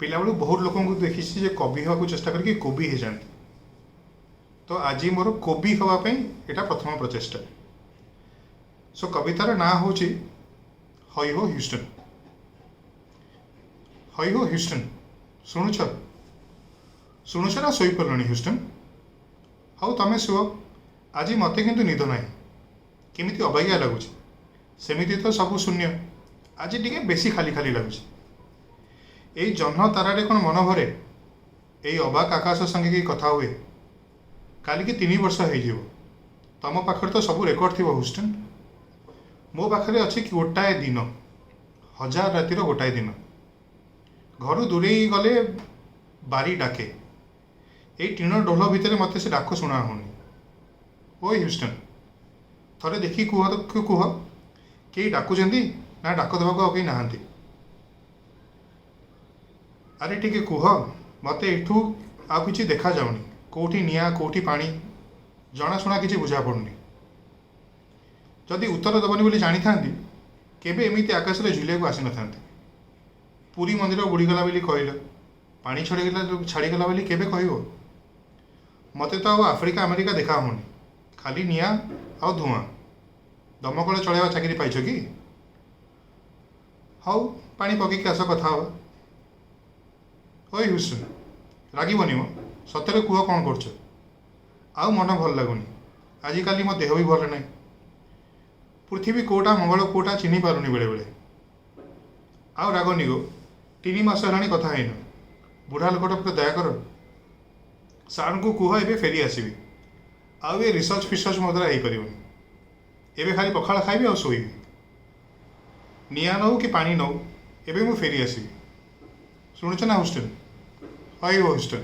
पिला बेलू बहुत लोक देखी कवि हवा चेष्टा करके कोबी हो जाती। तो आज मोर कोबी हवापी यहाँ प्रथम प्रचेषा। सो कवितार ना हूँ हई हो ह्यूस्टन। हई हो ह्यूस्टन शुणुच शुणुच ना शोपड़ ह्यूस्टन। हाँ तुम शुओ आज मत कि निद ना केमी अबागिया लगुच सेमती तो सब शून्य आज टी बेसी खाली खाली लगुच। यही जह्न तारे कौन मन भरे यही अबाक आकाश संगे कि कथा हुए काली की 3 वर्ष हो तुम पाखे तो सब रेकर्ड थी ह्यूस्टन। मो पाखे अच्छी गोटाए दिन 1000 रातिर गोटाए दिन घर दूरे गले बारी डाके ये टीण ढोल भितर मत से डाक शुणा होनी। ओ ह्यूस्टन थरे देखी कुह तो कुह कई डाकुं ना डाक देवा कई ना। अरे टी कुह मत एठू आ कि देखा जाऊनी कौटी निआ कौटी पानी जनाशुना कि बुझा पड़ुनी। जदि उत्तर दबनी बोली जानी था केबे एमिति आकाश में झुलिया को आसी न था। पुरी मंदिर बुड़ीगला बोली कहल पानी छाड़ीगला बोली केबे कह मत तो आफ्रिका अमेरिका देखा होनी खाली निआ आ धुआं दमकल चलवा चाकरी पाइछ कि। हाउ पानी पकईक आस कथा हवा। ओए ह्यूस्टन रागबनी मो सतरे कुह कौन कर आ मन भल लगुनि आजिकाली मो देह भी भल ना। पृथ्वी कोटा मंगल कोटा चिन्ह पारुनि बेले बेले आउ रागनी गो 3 मास है कथा है बुढ़ा लोकटा पर दया कर सार को कुह ए फेरी आसबि आउ ये रिसर्च फिसर्च मो द्वारा हो पार एवं खाली पखाड़ खाइबी आ शोबी निआ नौ कि पानी नौ एवं मु फेरी आसबि। शुणुच ना ह्यूस्टन हई हो ह्यूस्टन।